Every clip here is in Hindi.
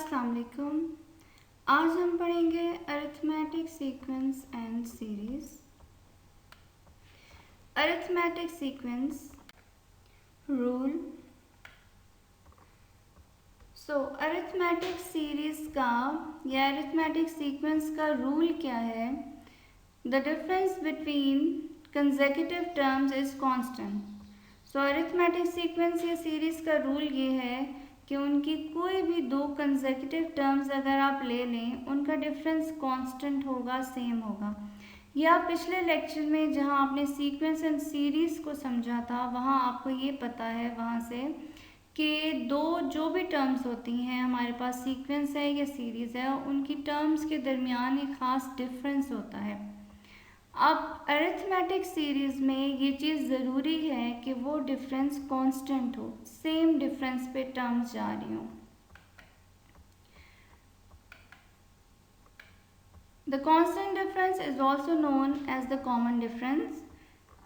अस्सलाम वालेकुम। आज हम पढ़ेंगे arithmetic sequence and series. Arithmetic sequence rule. Arithmetic series का या अरिथमेटिक सीक्वेंस का रूल क्या है? The difference between consecutive terms is constant. Arithmetic sequence या सीरीज का रूल ये है कि उनकी कोई भी दो कंसेक्यूटिव टर्म्स अगर आप ले लें, उनका डिफरेंस कांस्टेंट होगा, सेम होगा। यह आप पिछले लेक्चर में जहां आपने सीक्वेंस एंड सीरीज को समझा था, वहां आपको ये पता है वहां से कि दो जो भी टर्म्स होती हैं हमारे पास, सीक्वेंस है या सीरीज है, उनकी टर्म्स के दरमियान एक ख़ास डिफरेंस होता है। अब अरिथमेटिक सीरीज में ये चीज़ ज़रूरी है कि वो डिफरेंस कांस्टेंट हो, सेम डिफरेंस पे टर्म्स जा रही हों। The constant difference is also known as the common difference.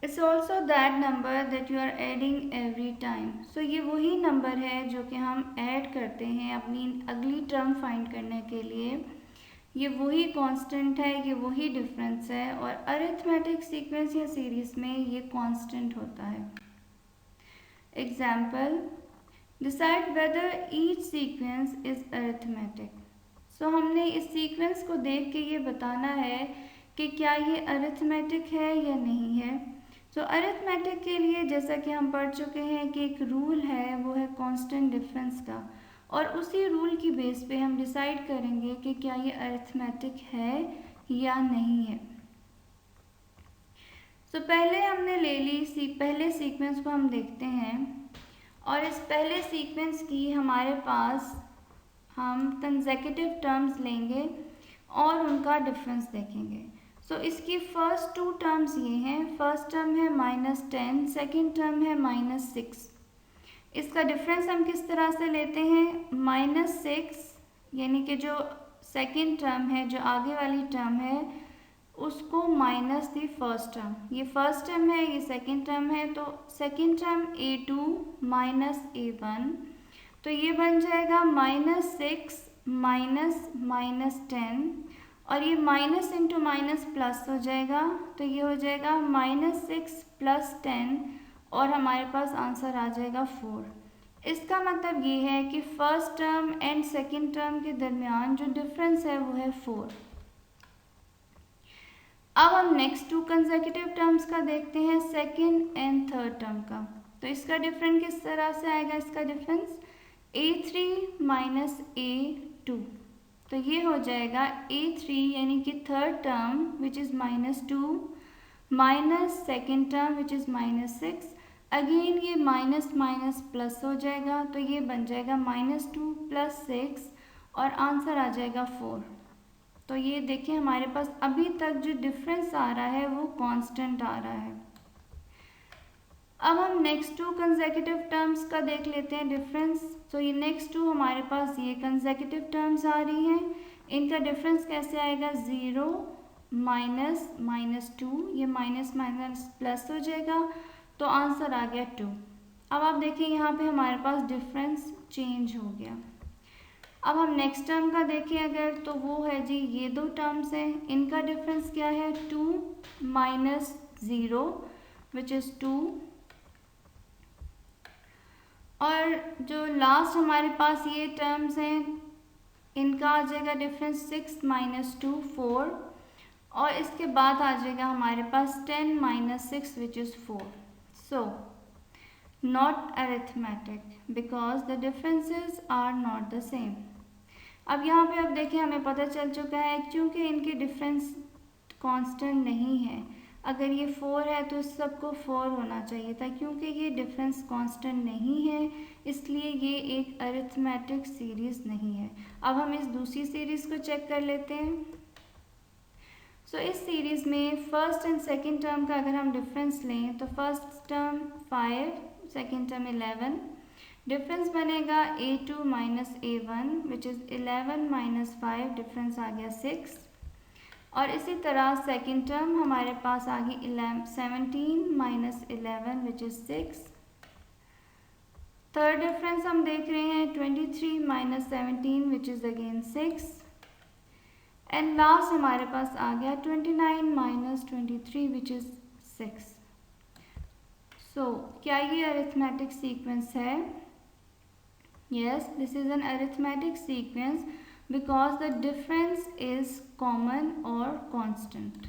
It's also that number that you are adding every time. ये वही नंबर है जो कि हम ऐड करते हैं अपनी अगली टर्म फाइंड करने के लिए। ये वही कांस्टेंट है, ये वही डिफरेंस है, और अरिथमेटिक सीक्वेंस या सीरीज में ये कांस्टेंट होता है। Example, decide whether each sequence is arithmetic. हमने इस सीक्वेंस को देख के ये बताना है कि क्या ये अरिथमेटिक है या नहीं है। अरिथमेटिक के लिए जैसा कि हम पढ़ चुके हैं कि एक रूल है, वो है कांस्टेंट डिफरेंस का, और उसी रूल की बेस पे हम डिसाइड करेंगे कि क्या ये अरिथमेटिक है या नहीं है। पहले हमने ले ली पहले सीक्वेंस को हम देखते हैं, और इस पहले सीक्वेंस की हमारे पास हम कंसेक्यूटिव टर्म्स लेंगे और उनका डिफरेंस देखेंगे। इसकी फर्स्ट टू टर्म्स ये हैं। फर्स्ट टर्म है -10, सेकेंड टर्म है -6। इसका डिफरेंस हम किस तरह से लेते हैं? -6 यानी कि जो सेकेंड टर्म है, जो आगे वाली टर्म है, उसको माइनस दी फर्स्ट टर्म। ये फर्स्ट टर्म है, ये सेकेंड टर्म है, तो second term A2 minus A1, तो ये बन जाएगा -6 माइनस 10, और ये माइनस इंटू माइनस प्लस हो जाएगा, तो ये हो जाएगा -6 + 10, और हमारे पास आंसर आ जाएगा 4। इसका मतलब ये है कि first term and second term के दरमियान जो डिफरेंस है वो है 4। अब हम नेक्स्ट टू कंसेक्यूटिव टर्म्स का देखते हैं, सेकेंड एंड थर्ड टर्म का। इसका डिफरेंस किस तरह से आएगा? इसका डिफरेंस A3 माइनस A2, तो ये हो जाएगा A3 यानी कि third term which is -2 minus second term which is -6। Again ये माइनस माइनस प्लस हो जाएगा, तो ये बन जाएगा -2 + 6, और आंसर आ जाएगा 4। ये देखिए हमारे पास अभी तक जो डिफरेंस आ रहा है वो कांस्टेंट आ रहा है। अब हम नेक्स्ट टू कंसेक्यूटिव टर्म्स का देख लेते हैं डिफरेंस। ये नेक्स्ट टू हमारे पास ये कंसेक्यूटिव टर्म्स आ रही हैं, इनका डिफरेंस कैसे आएगा? 0 -2, ये माइनस माइनस प्लस हो जाएगा, तो आंसर आ गया 2। अब आप देखिए यहाँ पे हमारे पास डिफरेंस चेंज हो गया। अब हम नेक्स्ट टर्म का देखें अगर, तो वो है जी ये दो टर्म्स हैं, इनका डिफरेंस क्या है? 2 माइनस 0 विच इज़ 2, और जो लास्ट हमारे पास ये टर्म्स हैं, इनका आ जाएगा डिफरेंस 6 - 2 4, और इसके बाद आ जाएगा हमारे पास 10 - 6 which is 4। Not arithmetic because the differences are not the same. अब यहाँ पे अब देखिए हमें पता चल चुका है क्योंकि इनके डिफरेंस कांस्टेंट नहीं है। अगर ये 4 है तो इस सबको 4 होना चाहिए था, क्योंकि ये डिफरेंस कांस्टेंट नहीं है, इसलिए ये एक अरिथमेटिक सीरीज नहीं है। अब हम इस दूसरी सीरीज को चेक कर लेते हैं। इस सीरीज में फर्स्ट एंड सेकेंड टर्म का अगर हम डिफरेंस लें, तो first term 5, second term 11, difference बनेगा A2 minus A1 which is 11 minus 5, difference आ गया 6, और इसी तरह सेकेंड टर्म हमारे पास आ गई 17 - 11 विच इज़ 6, थर्ड डिफरेंस हम देख रहे हैं 23 minus 17 which is again 6 and last हमारे पास आ गया 29 माइनस 23 विच इज़ 6। सो क्या ये अरिथमेटिक सीक्वेंस है? Yes, this is an arithmetic sequence because the difference is common or constant.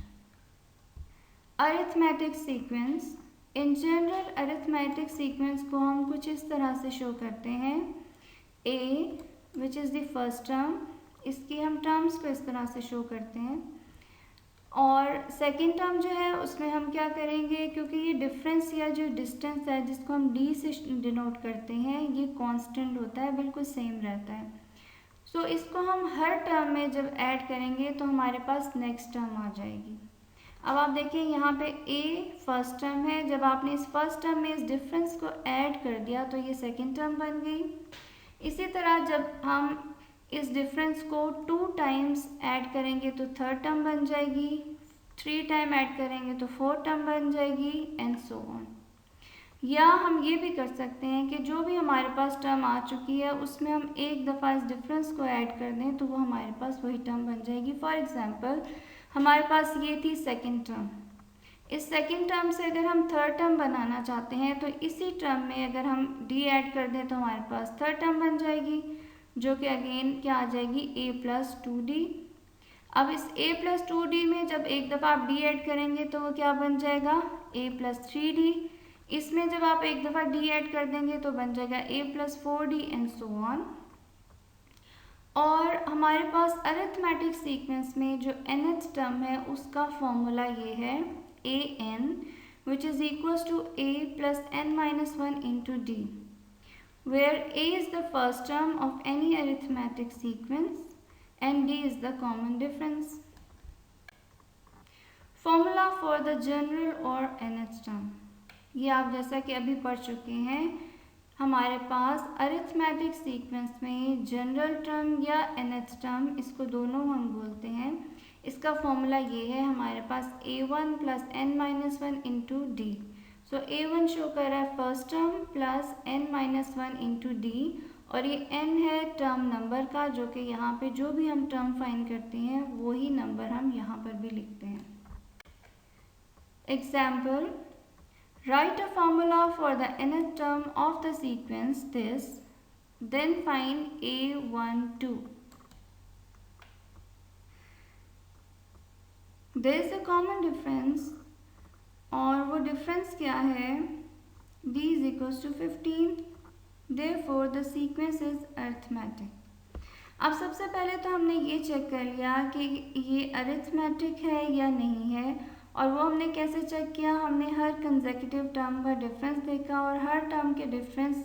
Arithmetic sequence. In general, arithmetic sequence को हम कुछ इस तरह से शो करते हैं। A, which is the first term, इसकी हम टर्म्स को इस तरह से शो करते हैं। और सेकेंड टर्म जो है उसमें हम क्या करेंगे, क्योंकि ये डिफरेंस या जो डिस्टेंस है जिसको हम डी से डिनोट करते हैं ये कांस्टेंट होता है, बिल्कुल सेम रहता है। सो इसको हम हर टर्म में जब ऐड करेंगे तो हमारे पास नेक्स्ट टर्म आ जाएगी। अब आप देखिए यहाँ पे ए फर्स्ट टर्म है, जब आपने इस फर्स्ट टर्म में इस डिफरेंस को ऐड कर दिया तो ये सेकेंड टर्म बन गई। इसी तरह जब हम इस डिफरेंस को 2 टाइम्स ऐड करेंगे तो थर्ड टर्म बन जाएगी, 3 टाइम ऐड करेंगे तो फोर्थ टर्म बन जाएगी एंड सो ऑन। या हम ये भी कर सकते हैं कि जो भी हमारे पास टर्म आ चुकी है उसमें हम एक दफ़ा इस डिफरेंस को ऐड कर दें तो वो हमारे पास वही टर्म बन जाएगी। फॉर एग्जांपल हमारे पास ये थी सेकेंड टर्म, इस सेकेंड टर्म से अगर हम थर्ड टर्म बनाना चाहते हैं तो इसी टर्म में अगर हम डी ऐड कर दें तो हमारे पास थर्ड टर्म बन जाएगी, जो कि अगेन क्या आ जाएगी a प्लस 2d। अब इस a प्लस 2d में जब एक दफ़ा आप d ऐड करेंगे तो वो क्या बन जाएगा a प्लस 3d। इसमें जब आप एक दफ़ा d ऐड कर देंगे तो बन जाएगा a plus 4d and so on. और हमारे पास अरिथमेटिक सीक्वेंस में जो nth टर्म है उसका फॉर्मूला ये है an which is equals to a plus n minus 1 into d, where a is the first term of any arithmetic sequence and d is the common difference. Formula for the general or nth term, ये आप जैसा कि अभी पढ़ चुके हैं। हमारे पास अरिथमेटिक सीक्वेंस में जनरल टर्म या nth टर्म, इसको दोनों हम बोलते हैं, इसका फॉर्मूला ये है हमारे पास a1 plus n minus 1 into d. So a1 show कर रहा है first term plus n minus 1 into d, और ये n है टर्म नंबर का, जो कि यहाँ पे जो भी हम टर्म फाइंड करते हैं वही नंबर हम यहाँ पर भी लिखते हैं। Example, write a formula for the nth term of the sequence this, then find a12। There is a common difference, और वो डिफरेंस क्या है, d is equals to 15, therefore the sequence is arithmetic. अब सबसे पहले तो हमने ये चेक कर लिया कि ये अरिथमेटिक है या नहीं है, और वो हमने कैसे चेक किया, हमने हर कंसेक्यूटिव टर्म का डिफरेंस देखा और हर टर्म के डिफरेंस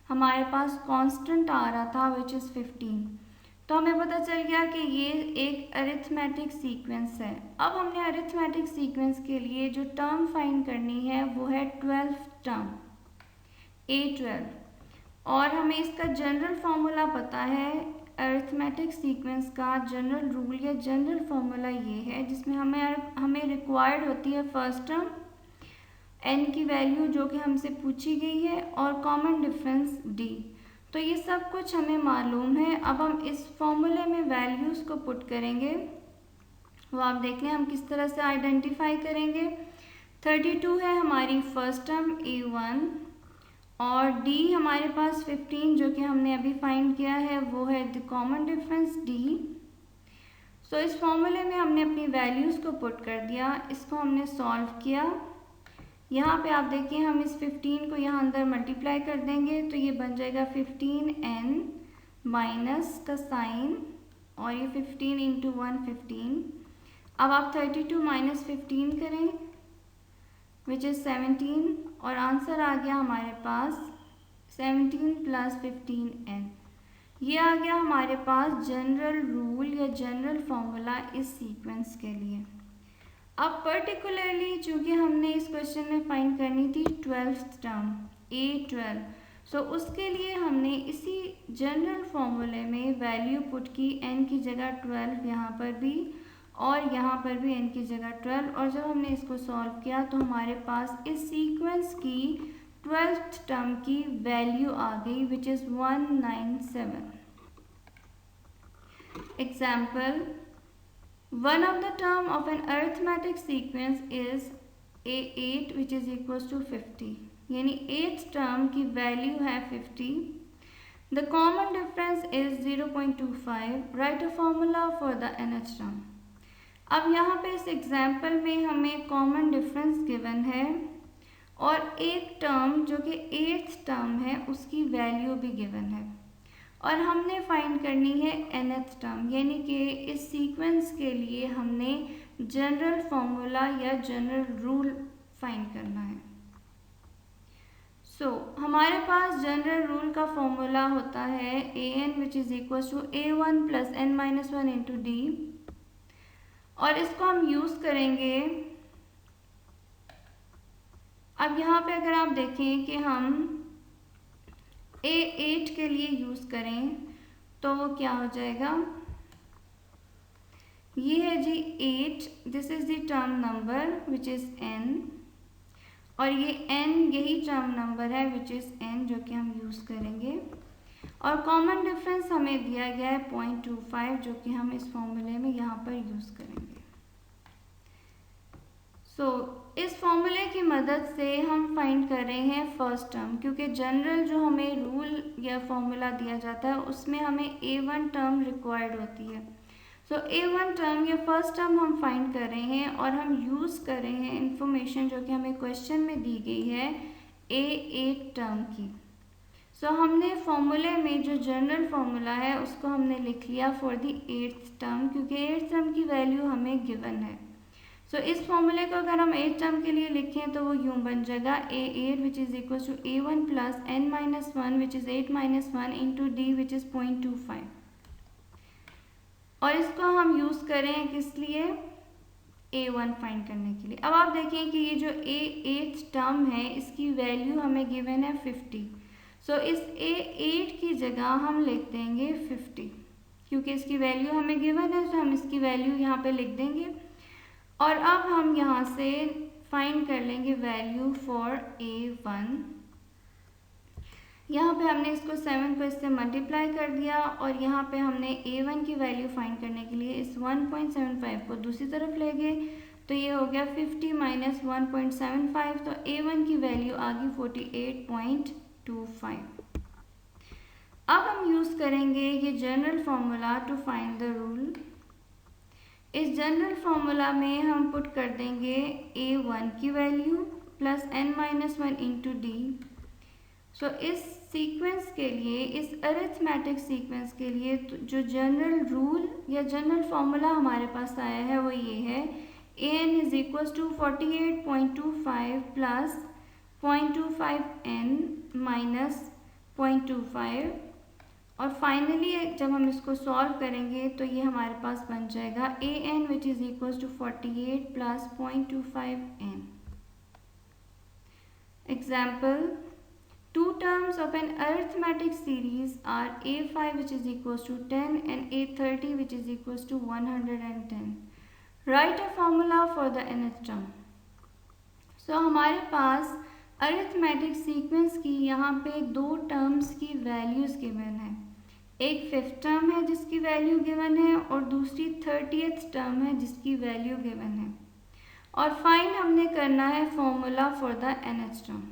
हमारे पास कांस्टेंट आ रहा था विच इज़ 15, तो हमें पता चल गया कि ये एक अरिथमेटिक सीक्वेंस है। अब हमने अरिथमेटिक सीक्वेंस के लिए जो टर्म फाइंड करनी है वो है 12th टर्म a12, और हमें इसका जनरल फॉर्मूला पता है। अरिथमेटिक सीक्वेंस का जनरल रूल या जनरल फॉर्मूला ये है जिसमें हमें रिक्वायर्ड होती है फर्स्ट टर्म, n की वैल्यू जो कि हमसे पूछी गई है, और कॉमन डिफरेंस d। तो ये सब कुछ हमें मालूम है। अब हम इस फॉर्मूले में वैल्यूज़ को पुट करेंगे, वो आप देख लें हम किस तरह से आइडेंटिफाई करेंगे। 32 है हमारी फर्स्ट टर्म a1, और d हमारे पास 15 जो कि हमने अभी फाइंड किया है वो है द कॉमन डिफरेंस d। सो इस फॉर्मूले में हमने अपनी वैल्यूज़ को पुट कर दिया, इसको हमने सॉल्व किया। यहाँ पे आप देखिए हम इस 15 को यहाँ अंदर मल्टीप्लाई कर देंगे तो ये बन जाएगा 15n माइनस का साइन, और ये 15 इंटू 1 15। अब आप 32 माइनस 15 करें विच इज़ 17, और आंसर आ गया हमारे पास 17 प्लस 15n। ये आ गया हमारे पास जनरल रूल या जनरल फॉर्मूला इस सीक्वेंस के लिए। अब पर्टिकुलरली चूँकि हमने इस क्वेश्चन में फाइंड करनी थी 12th टर्म a12, सो उसके लिए हमने इसी जनरल फॉर्मूले में वैल्यू पुट की, n की जगह 12 यहाँ पर भी और यहाँ पर भी n की जगह 12, और जब हमने इसको सॉल्व किया तो हमारे पास इस सीक्वेंस की 12th टर्म की वैल्यू आ गई which is 197. Example, one of the term of an arithmetic sequence is A8 which is equals to 50. यानी 8th टर्म की वैल्यू है 50. The common difference is 0.25. Write a formula for the nth term. अब यहाँ पे इस एग्जाम्पल में हमें कॉमन डिफरेंस गिवन है और एक टर्म जो कि 8th टर्म है उसकी वैल्यू भी गिवन है और हमने फाइंड करनी है nth टर्म, यानी कि इस सीक्वेंस के लिए हमने जनरल फॉर्मूला या जनरल रूल फाइंड करना है. हमारे पास जनरल रूल का फॉर्मूला होता है an which is equal to a1 plus n minus 1 into d और इसको हम यूज़ करेंगे. अब यहाँ पे अगर आप देखें कि हम A8 के लिए यूज़ करें तो वो क्या हो जाएगा, ये है जी 8, this is the term number which is n और ये n यही टर्म नंबर है विच इज़ n जो कि हम यूज़ करेंगे और कॉमन डिफरेंस हमें दिया गया है 0.25 जो कि हम इस फॉर्मूले में यहाँ पर यूज़ करेंगे. इस फॉर्मूले की मदद से हम फाइंड कर रहे हैं फर्स्ट टर्म, क्योंकि जनरल जो हमें रूल या फॉर्मूला दिया जाता है उसमें हमें A1 टर्म रिक्वायर्ड होती है. A1 टर्म या फर्स्ट टर्म हम फाइंड कर रहे हैं और हम यूज़ कर रहे हैं इंफॉर्मेशन जो कि हमें क्वेश्चन में दी गई है A8 टर्म की. हमने फॉर्मूले में जो जनरल फॉर्मूला है उसको हमने लिख लिया फॉर द 8th टर्म, क्योंकि 8th टर्म की वैल्यू हमें गिवन है. इस फॉर्मूले को अगर हम 8th टर्म के लिए लिखें तो वो यूँ बन जाएगा A8 which is equal to A1 plus n minus 1 which is 8 minus 1 into d which is 0.25 और इसको हम यूज़ करें किस लिए, A1 फाइंड करने के लिए. अब आप देखें कि ये जो A8 टर्म है इसकी वैल्यू हमें गिवन है 50. इस A8 की जगह हम लिख देंगे 50, क्योंकि इसकी वैल्यू हमें गिवन है तो हम इसकी वैल्यू यहाँ पे लिख देंगे और अब हम यहाँ से फाइंड कर लेंगे वैल्यू फॉर A1. यहाँ पे हमने इसको 7 को इससे मल्टीप्लाई कर दिया और यहाँ पे हमने A1 की वैल्यू फाइंड करने के लिए इस 1.75 को दूसरी तरफ ले गए तो ये हो गया 50 माइनस 1.75, तो A1 की वैल्यू आ गई 48.25. अब हम यूज़ करेंगे ये general formula to find the rule. इस जनरल फार्मूला में हम पुट कर देंगे A1 की value plus n minus 1 into d. इस सीक्वेंस के लिए, इस अरिथमेटिक सीक्वेंस के लिए जो जनरल रूल या जनरल फार्मूला हमारे पास आया है वो ये है an is equal to 48.25 plus 0.25n minus 0.25 और फाइनली जब हम इसको सॉल्व करेंगे तो ये हमारे पास बन जाएगा an which is equal to 48 plus 0.25n. Example, two terms of an arithmetic series are a5 which is equals to 10 and a30 which is equals to 110. Write a formula for the nth term. हमारे पास अरिथमेटिक सीक्वेंस की यहाँ पे दो टर्म्स की वैल्यूज़ गिवन है. एक 5th टर्म है जिसकी वैल्यू गिवन है और दूसरी 30th टर्म है जिसकी वैल्यू गिवन है और फाइंड हमने करना है formula for the nth term.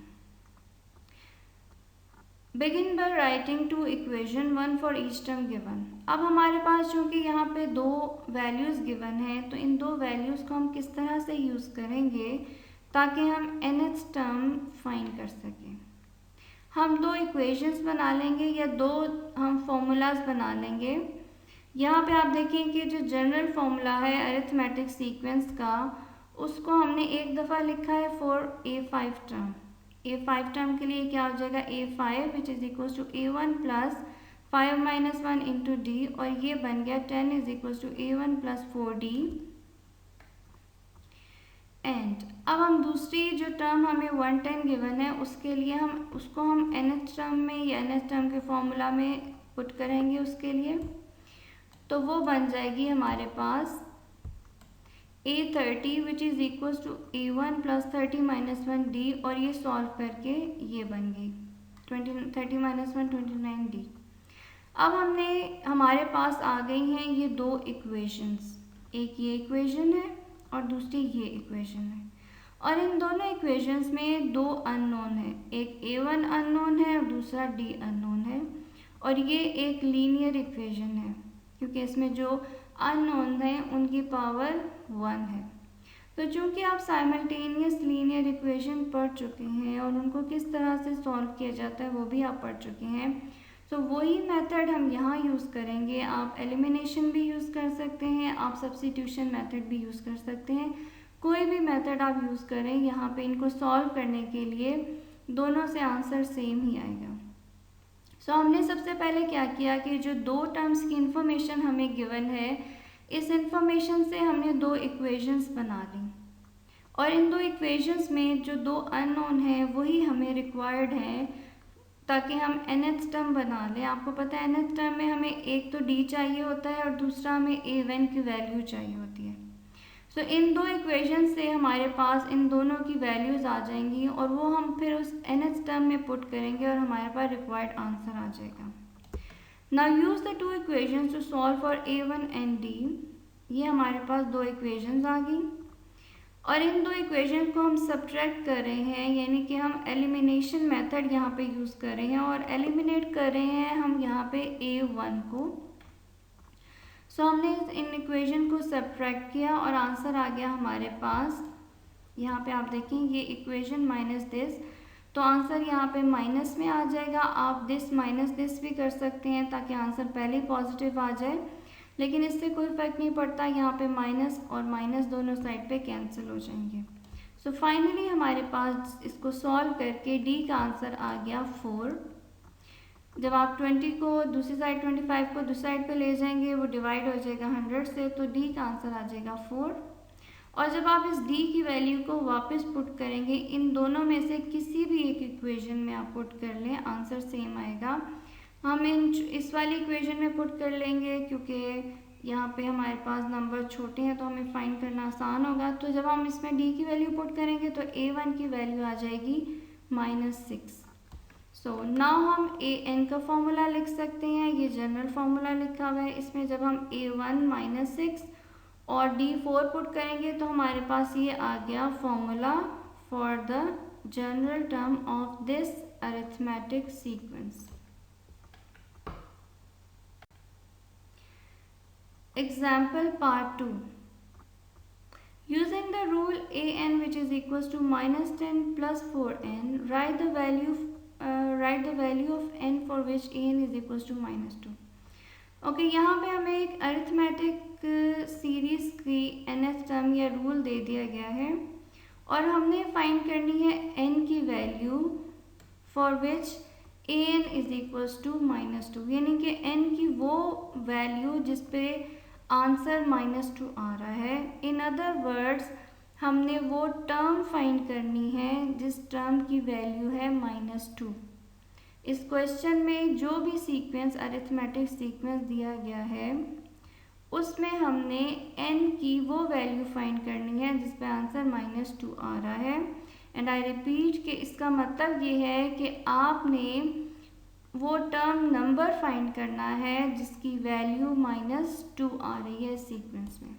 Begin by writing two equation, one for each term given. अब हमारे पास चूँकि यहाँ पे दो वैल्यूज़ गिवन है तो इन दो वैल्यूज़ को हम किस तरह से यूज़ करेंगे ताकि हम nth टर्म फाइंड कर सकें. हम दो इक्वेशंस बना लेंगे या दो हम फॉर्मूलाज बना लेंगे. यहाँ पे आप देखें कि जो जनरल फार्मूला है अरिथमेटिक सीक्वेंस का उसको हमने एक दफ़ा लिखा है for A5 term. A5 term के लिए क्या हो जाएगा A5 which is equal to A1 plus 5 minus 1 into d और ये बन गया 10 is equal to A1 plus 4D. And अब हम दूसरी जो टर्म हमें 110 गिवन है उसके लिए उसको हम nth टर्म में या nth टर्म के फॉर्मूला में पुट करेंगे उसके लिए, तो वो बन जाएगी हमारे पास A30 which is equal to A1 plus 30 minus 1 D, और ये सॉल्व करके ये बन गई 30 माइनस 1 29D। अब हमारे पास आ गई हैं ये दो इक्वेशंस, एक ये इक्वेशन है और दूसरी ये इक्वेशन है, और इन दोनों इक्वेशंस में दो अननोन है, एक A1 अननोन है और दूसरा D अननोन है, और ये एक लीनियर इक्वेशन है क्योंकि इसमें जो अननोन है उनकी पावर 1 है। तो चूंकि आप साइमल्टेनियस लीनियर इक्वेशन पढ़ चुके हैं और उनको किस तरह से सॉल्व किया जाता है वो भी आप पढ़ चुके हैं, तो वही मेथड हम यहाँ यूज़ करेंगे। आप एलिमिनेशन भी यूज़ कर सकते हैं, आप सब्स्टिट्यूशन मेथड भी यूज़ कर सकते हैं, कोई भी मेथड आप यूज़ करें, यहाँ पे इनको सॉल्व करने के लिए दोनों से आंसर सेम ही आएगा। सो हमने सबसे पहले क्या किया कि जो दो टर्म्स की इंफॉर्मेशन हमें गिवन है, इस इंफॉर्मेशन से हमने दो इक्वेशंस बना ली, और इन दो इक्वेशंस में जो दो अननोन है वही हमें रिक्वायर्ड है ताकि हम nth टर्म बना लें। आपको पता है nth टर्म में हमें एक तो d चाहिए होता है और दूसरा हमें a1 की वैल्यू चाहिए होती है। सो इन दो इक्वेशन से हमारे पास इन दोनों की वैल्यूज़ आ जाएंगी और वो हम फिर उस nth टर्म में पुट करेंगे और हमारे पास रिक्वायर्ड आंसर आ जाएगा। Now use the two equations to solve for a1 and d। ये हमारे पास दो इक्वेशंस आ गई और इन दो इक्वेशन को हम सब्ट्रैक्ट कर रहे हैं, यानी कि हम एलिमिनेशन मेथड यहाँ पे यूज़ कर रहे हैं और एलिमिनेट कर रहे हैं हम यहाँ पे a1 को। सो हमने इन इक्वेशन को सब्ट्रैक्ट किया और आंसर आ गया हमारे पास। यहाँ पे आप देखें ये इक्वेशन माइनस दिस, तो आंसर यहाँ पे माइनस में आ जाएगा। आप दिस माइनस दिस भी कर सकते हैं ताकि आंसर पहले ही पॉजिटिव आ जाए, लेकिन इससे कोई फ़र्क नहीं पड़ता, यहाँ पे माइनस और माइनस दोनों साइड पे कैंसिल हो जाएंगे। सो फाइनली हमारे पास इसको सॉल्व करके D का आंसर आ गया 4। जब आप 20 को दूसरी साइड 25 को दूसरी साइड पे ले जाएंगे वो डिवाइड हो जाएगा 100 से, तो D का आंसर आ जाएगा 4। और जब आप इस D की वैल्यू को वापस पुट करेंगे, इन दोनों में से किसी भी एक इक्वेशन में आप पुट कर लें, आंसर सेम आएगा। हम इस वाली इक्वेशन में पुट कर लेंगे क्योंकि यहाँ पे हमारे पास नंबर छोटे हैं तो हमें फाइंड करना आसान होगा। तो जब हम इसमें D की वैल्यू पुट करेंगे तो A1 की वैल्यू आ जाएगी -6। सो नाउ हम AN का फॉर्मूला लिख सकते हैं, ये जनरल फार्मूला लिखा हुआ है। इसमें जब हम A1 -6 और D4 पुट करेंगे तो हमारे पास ये आ गया formula for the general term of this arithmetic sequence. Example part 2. Using the rule an which is equals to -10 plus 4n, write the value of n for which an is equals to -2. Okay, यहाँ पे हमें एक अरिथमेटिक सीरीज की nth टर्म या रूल दे दिया गया है और हमने फाइंड करनी है n की value for which an is equals to -2, यानी कि n की वो वैल्यू जिस पे आंसर -2 आ रहा है। इन अदर वर्ड्स हमने वो टर्म फाइंड करनी है जिस टर्म की वैल्यू है -2। इस क्वेश्चन में जो भी सीक्वेंस अरिथमेटिक सीक्वेंस दिया गया है उसमें हमने n की वो वैल्यू फाइंड करनी है जिस पे आंसर -2 आ रहा है। एंड आई रिपीट कि इसका मतलब ये है कि आपने वो टर्म नंबर फाइंड करना है जिसकी वैल्यू -2 आ रही है सीक्वेंस में।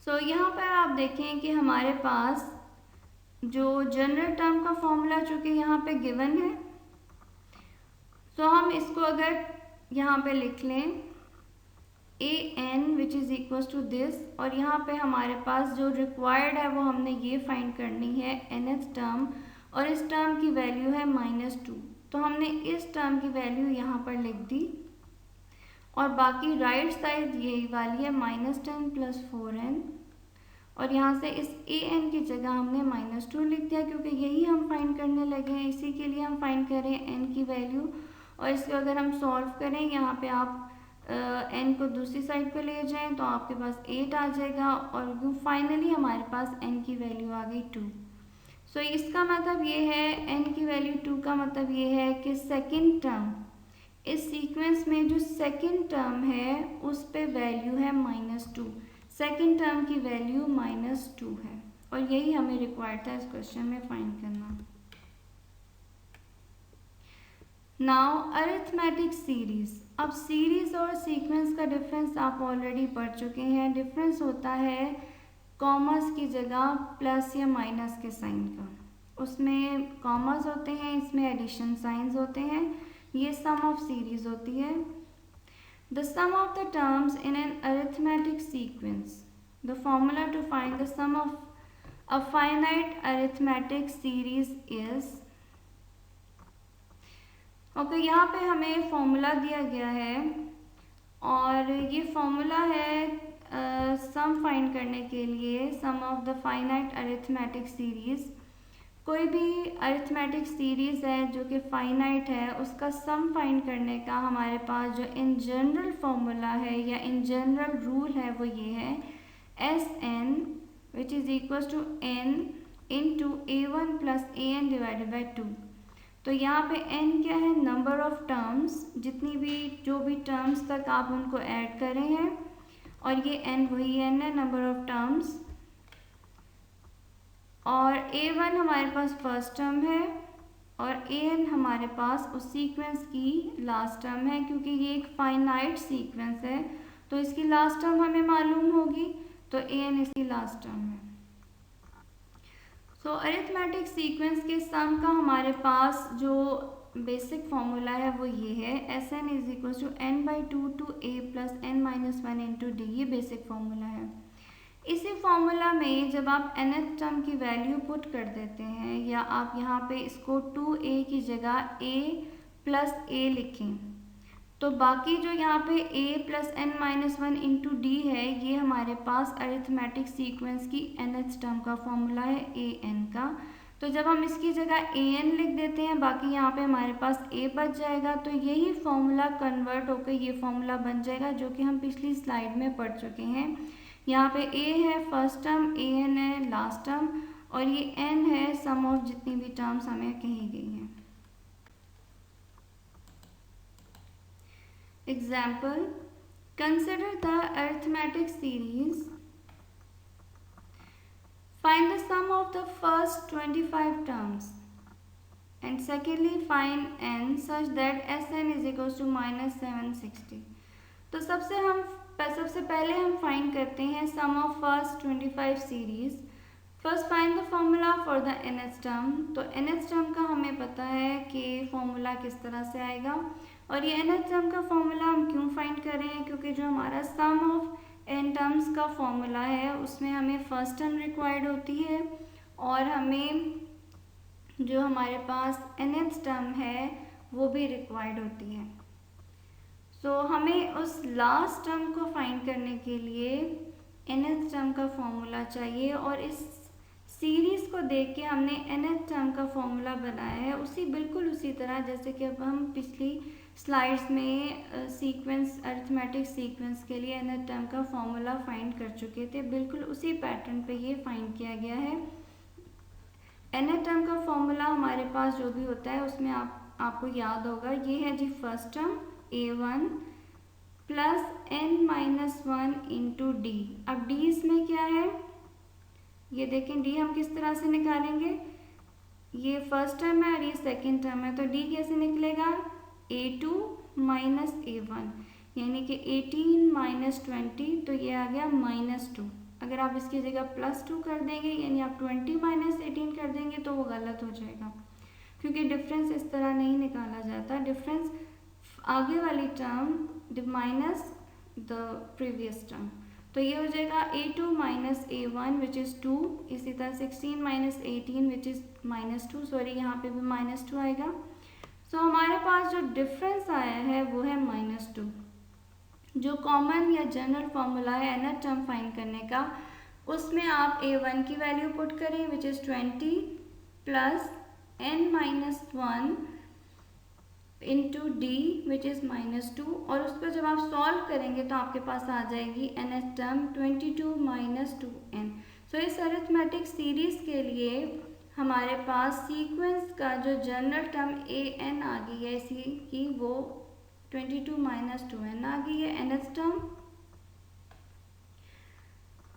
सो यहाँ पर आप देखें कि हमारे पास जो जनरल टर्म का फॉर्मूला चूँकि यहाँ पे गिवन है, सो हम इसको अगर यहाँ पे लिख लें an which is equal to this, और यहाँ पे हमारे पास जो रिक्वायर्ड है वो हमने ये फाइंड करनी है nth टर्म, और इस टर्म की वैल्यू है -2, तो हमने इस टर्म की वैल्यू यहाँ पर लिख दी और बाकी राइट साइड यही वाली है -10 प्लस 4n, और यहाँ से इस an की जगह हमने -2 लिख दिया क्योंकि यही हम फाइंड करने लगे हैं, इसी के लिए हम फाइंड कर रहे हैं n की वैल्यू। और इसको अगर हम सॉल्व करें, यहाँ पे आप n को दूसरी साइड पे ले जाएं तो आपके पास 8 आ जाएगा और फाइनली हमारे पास n की वैल्यू आ गई 2। सो इसका मतलब ये है n की वैल्यू 2 का मतलब ये है कि सेकंड टर्म इस सीक्वेंस में जो सेकंड टर्म है उस पे वैल्यू है -2। सेकेंड टर्म की वैल्यू -2 है और यही हमें रिक्वायर्ड था इस क्वेश्चन में फाइंड करना। Now arithmetic series. अब सीरीज और सीक्वेंस का डिफरेंस आप ऑलरेडी पढ़ चुके हैं। डिफरेंस होता है कॉमर्स की जगह प्लस या माइनस के साइन का। उसमें कॉमर्स होते हैं, इसमें एडिशन साइंस होते हैं। ये सम ऑफ सीरीज होती है। The sum of the terms in an arithmetic sequence. The formula to find the sum of a finite arithmetic series is. Okay, यहाँ पे हमें फॉर्मूला दिया गया है और ये फॉर्मूला है सम फाइंड करने के लिए, sum of the finite arithmetic series. कोई भी अरिथमेटिक सीरीज है जो कि फाइनाइट है, उसका सम फाइंड करने का हमारे पास जो इन जनरल फॉर्मूला है या इन जनरल रूल है वो ये है, Sn which is equal to n into a1 plus an divided by 2। तो यहाँ पे n क्या है, नंबर ऑफ टर्म्स, जितनी भी जो भी टर्म्स तक आप उनको ऐड कर रहे हैं, और ये n वही n है, नंबर ऑफ टर्म्स। और a1 हमारे पास फर्स्ट टर्म है और an हमारे पास उस सीक्वेंस की लास्ट टर्म है। क्योंकि ये एक फाइनाइट सीक्वेंस है तो इसकी लास्ट टर्म हमें मालूम होगी, तो an इसकी लास्ट टर्म है। सो अरिथमेटिक सीक्वेंस के सम का हमारे पास जो बेसिक फॉर्मूला है वो ये है, Sn is equal to n/2 two a plus n-1 into d. ये बेसिक फॉर्मूला है। इसी फॉर्मूला में जब आप nth टर्म की वैल्यू पुट कर देते हैं, या आप यहाँ पे इसको 2a की जगह a प्लस a लिखें, तो बाकी जो यहाँ पे a plus n-1 into D है, ये हमारे पास अरिथमेटिक सीक्वेंस की nth टर्म का फॉर्मूला है an का। तो जब हम इसकी जगह an लिख देते हैं, बाकी यहाँ पे हमारे पास a बच जाएगा, तो यही फॉर्मूला कन्वर्ट होकर ये फॉर्मूला बन जाएगा जो कि हम पिछली स्लाइड में पढ़ चुके हैं। यहाँ पे a है फर्स्ट टर्म, an है लास्ट टर्म, और ये n है सम ऑफ जितनी भी टर्म्स हमें कही गई हैं। Example, consider the arithmetic series. Find the sum of the first 25 terms. And secondly, find n such that Sn is equals to -760. तो सबसे पहले हम फाइंड करते हैं sum of first 25 series. First find the formula for the nth term. तो nth टर्म का हमें पता है कि फॉर्मूला किस तरह से आएगा, और ये nth टर्म का फॉर्मूला हम क्यों फाइंड कर रहे हैं, क्योंकि जो हमारा सम ऑफ n टर्म्स का फॉर्मूला है उसमें हमें फर्स्ट टर्म रिक्वायर्ड होती है, और हमें जो हमारे पास nth टर्म है वो भी रिक्वायर्ड होती है। सो हमें उस लास्ट टर्म को फाइंड करने के लिए nth टर्म का फॉर्मूला चाहिए, और इस सीरीज को देख के हमने nth टर्म का फॉर्मूला बनाया है बिल्कुल उसी तरह जैसे कि अब हम पिछली स्लाइड्स में सीक्वेंस अरिथमेटिक सीक्वेंस के लिए nth टर्म का फॉर्मूला फाइंड कर चुके थे। बिल्कुल उसी पैटर्न पे ये फाइंड किया गया है। nth टर्म का फॉर्मूला हमारे पास जो भी होता है उसमें आपको याद होगा, ये है जी first term a1 plus n-1 into d. अब डी इसमें क्या है, ये देखें डी हम किस तरह से निकालेंगे, ये फर्स्ट टर्म है और ये सेकेंड टर्म है, तो डी कैसे निकलेगा, a2 माइनस a1, यानी कि 18 माइनस 20, तो ये आ गया -2। अगर आप इसकी जगह +2 कर देंगे, यानी आप 20 माइनस 18 कर देंगे, तो वो गलत हो जाएगा, क्योंकि डिफरेंस इस तरह नहीं निकाला जाता। डिफरेंस आगे वाली term minus the previous term, तो ये हो जाएगा a2 minus a1 which is 2। इसी तरह 16 माइनस 18 विच इज़ -2, सॉरी यहाँ पे भी -2 आएगा। सो हमारे पास जो डिफरेंस आया है वो है -2। जो कॉमन या जनरल फॉर्मूला है nth टर्म फाइंड करने का, उसमें आप a1 की वैल्यू पुट करें which is 20 plus n-1 into d which is -2, और उस पर जब आप सॉल्व करेंगे तो आपके पास आ जाएगी nth टर्म 22 माइनस 2n। सो इस अरिथमेटिक सीरीज के लिए हमारे पास सीक्वेंस का जो जनरल टर्म an आ गई है इसी की, वो 22 माइनस 2n आ गई है nth टर्म।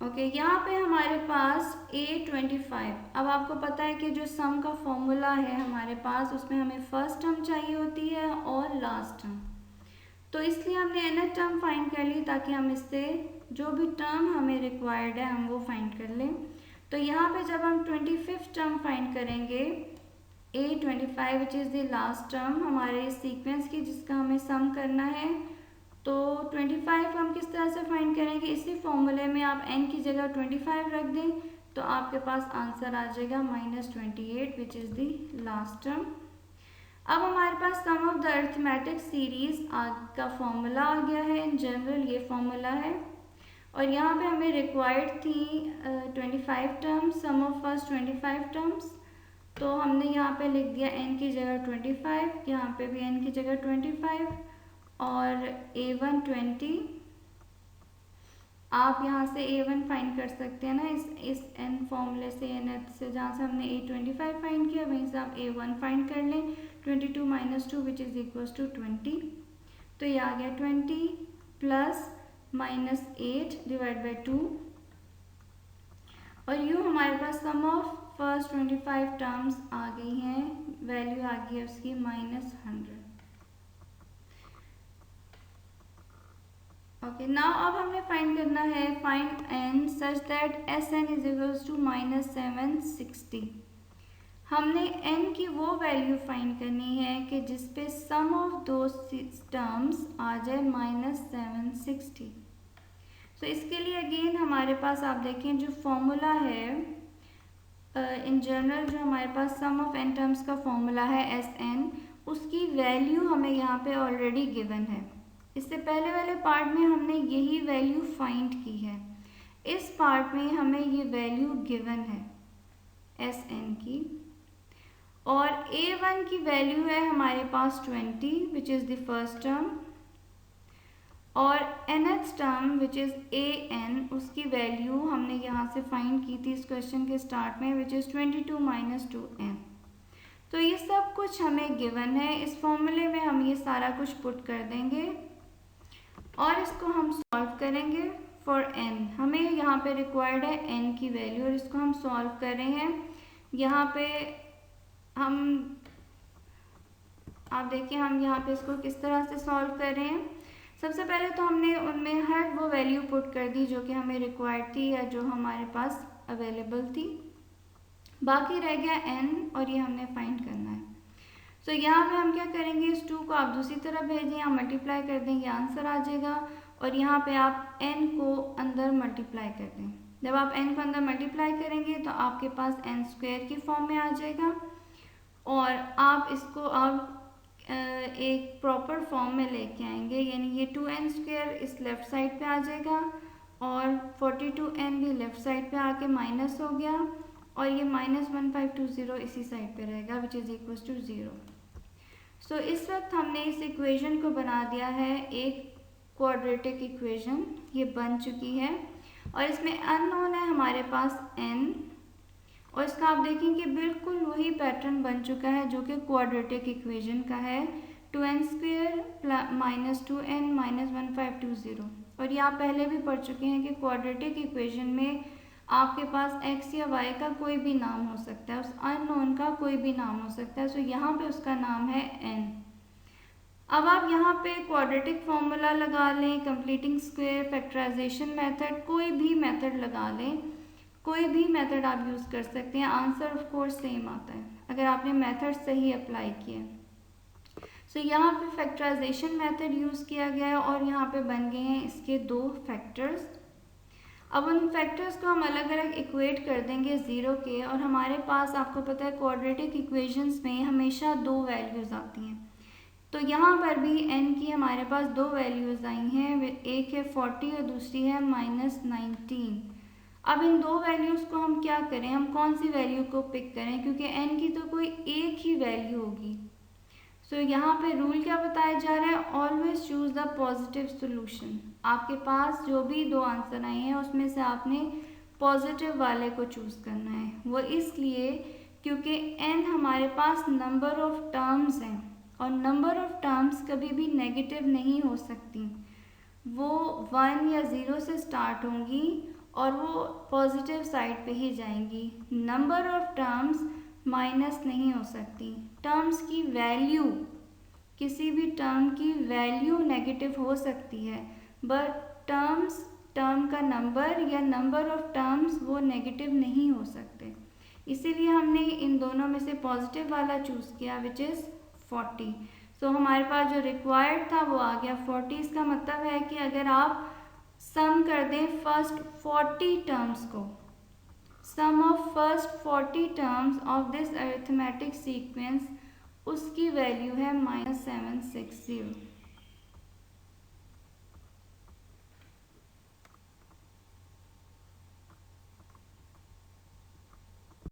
ओके, यहाँ पे हमारे पास A25। अब आपको पता है कि जो सम का फॉर्मूला है हमारे पास, उसमें हमें फर्स्ट टर्म चाहिए होती है और लास्ट टर्म। तो इसलिए हमने nth टर्म फाइंड कर ली ताकि हम इससे जो भी टर्म हमें रिक्वायर्ड है हम वो फाइंड कर लें। तो यहाँ पे जब हम 25th टर्म फाइंड करेंगे, A25 which is the last term हमारे सीक्वेंस की जिसका हमें सम करना है, तो 25 हम किस तरह से फाइंड करेंगे, इसी फॉर्मूले में आप n की जगह 25 रख दें तो आपके पास आंसर आ जाएगा -28 which is the last term. अब हमारे पास सम ऑफ द अरिथमेटिक सीरीज का फॉर्मूला आ गया है। इन जनरल ये फॉर्मूला है और यहाँ पे हमें रिक्वायर्ड थी 25 terms, sum of first 25 terms. तो हमने यहाँ पे लिख दिया n की जगह 25, यहाँ पे भी n की जगह 25 और A1 20। आप यहाँ से A1 फाइंड कर सकते हैं ना, इस n फॉर्मूले से, n से जहाँ से हमने A25 फाइंड किया वहीं से आप A1 फाइंड कर लें। 22 - 2 विच इज़ इक्वल्स टू 20। तो ये आ गया 20 प्लस -8 डिवाइड बाई 2 और यूँ हमारे पास सम ऑफ फर्स्ट 25 टर्म्स आ गई हैं, वैल्यू आ गई है उसकी -100। ओके, नाउ अब हमें फाइंड करना है find n such that Sn is equals to -760। हमने n की वो वैल्यू फाइंड करनी है कि जिस पे सम ऑफ दो टर्म्स आ जाए -760। तो इसके लिए अगेन हमारे पास आप देखें जो फॉर्मूला है इन जनरल, जो हमारे पास सम ऑफ n टर्म्स का फॉर्मूला है Sn, उसकी वैल्यू हमें यहाँ पे ऑलरेडी गिवन है। इससे पहले वाले पार्ट में हमने यही वैल्यू फाइंड की है, इस पार्ट में हमें ये वैल्यू गिवन है Sn की और A1 की वैल्यू है हमारे पास 20 which is the first term और nth term which is An, उसकी वैल्यू हमने यहाँ से फाइंड की थी इस क्वेश्चन के स्टार्ट में, विच इज़ 22 - 2n। तो ये सब कुछ हमें गिवन है, इस फॉर्मूले में हम ये सारा कुछ पुट कर देंगे और इसको हम सॉल्व करेंगे फॉर n। हमें यहाँ पे रिक्वायर्ड है n की वैल्यू और इसको हम सॉल्व कर रहे हैं। यहाँ पे हम आप देखिए हम यहाँ पे इसको किस तरह से सॉल्व कर रहे हैं। सबसे पहले तो हमने उनमें हर वो वैल्यू पुट कर दी जो कि हमें रिक्वायर्ड थी या जो हमारे पास अवेलेबल थी, बाकी रह गया n और ये हमने फाइंड करना है। तो यहाँ पे हम क्या करेंगे, इस 2 को आप दूसरी तरफ भेजें, यहाँ मल्टीप्लाई कर देंगे, आंसर आ जाएगा और यहाँ पे आप n को अंदर मल्टीप्लाई कर दें। जब आप n को अंदर मल्टीप्लाई करेंगे तो आपके पास n² की फॉर्म में आ जाएगा और आप इसको अब एक प्रॉपर फॉर्म में लेके आएंगे, यानी ये 2n² इस लेफ़्ट साइड पे आ जाएगा और 42n भी लेफ़्ट साइड पे आके माइनस हो गया और ये -1520 इसी साइड पे रहेगा विच इज़ इक्वल्स टू 0। सो इस वक्त हमने इस इक्वेशन को बना दिया है एक क्वाड्रेटिक इक्वेशन, ये बन चुकी है और इसमें अननोन है हमारे पास n और इसका आप देखेंगे बिल्कुल वही पैटर्न बन चुका है जो कि क्वाड्रेटिक इक्वेशन का है, 2n² - 2n -1520। और ये आप पहले भी पढ़ चुके हैं कि क्वाड्रेटिक इक्वेशन में आपके पास x या y का कोई भी नाम हो सकता है, उस अननोन का कोई भी नाम हो सकता है। सो यहाँ पे उसका नाम है n। अब आप यहाँ पे क्वाड्रेटिक फॉर्मूला लगा लें, कंप्लीटिंग स्क्वायर, फैक्टराइजेशन मेथड, कोई भी मेथड लगा लें, कोई भी मेथड आप यूज़ कर सकते हैं, आंसर ऑफ कोर्स सेम आता है अगर आपने मेथड सही अप्लाई किए। सो यहाँ पे फैक्टराइजेशन मेथड यूज़ किया गया है और यहाँ पे बन गए हैं इसके 2 फैक्टर्स। अब उन फैक्टर्स को हम अलग अलग इक्वेट कर देंगे 0 के और हमारे पास आपको पता है क्वाड्रेटिक इक्वेशंस में हमेशा 2 वैल्यूज़ आती हैं। तो यहाँ पर भी n की हमारे पास 2 वैल्यूज़ आई हैं, एक है 40 और दूसरी है -19। अब इन 2 वैल्यूज़ को हम क्या करें, हम कौन सी वैल्यू को पिक करें, क्योंकि n की तो कोई एक ही वैल्यू होगी। सो यहाँ पे रूल क्या बताया जा रहा है, always choose the positive solution. आपके पास जो भी 2 आंसर आए हैं उसमें से आपने पॉजिटिव वाले को चूज़ करना है। वो इसलिए क्योंकि n हमारे पास नंबर ऑफ टर्म्स हैं और नंबर ऑफ टर्म्स कभी भी नेगेटिव नहीं हो सकती, वो 1 या 0 से स्टार्ट होंगी और वो पॉजिटिव साइड पे ही जाएंगी। नंबर ऑफ टर्म्स माइनस नहीं हो सकती। टर्म्स की वैल्यू, किसी भी टर्म की वैल्यू नेगेटिव हो सकती है, बट टर्म का नंबर या नंबर ऑफ टर्म्स वो नेगेटिव नहीं हो सकते। इसीलिए हमने इन दोनों में से पॉजिटिव वाला चूज़ किया विच इज़ 40। सो हमारे पास जो रिक्वायर्ड था वो आ गया 40। इसका मतलब है कि अगर आप सम कर दें फर्स्ट 40 टर्म्स को, sum of first 40 terms of this arithmetic sequence, उसकी वैल्यू है -7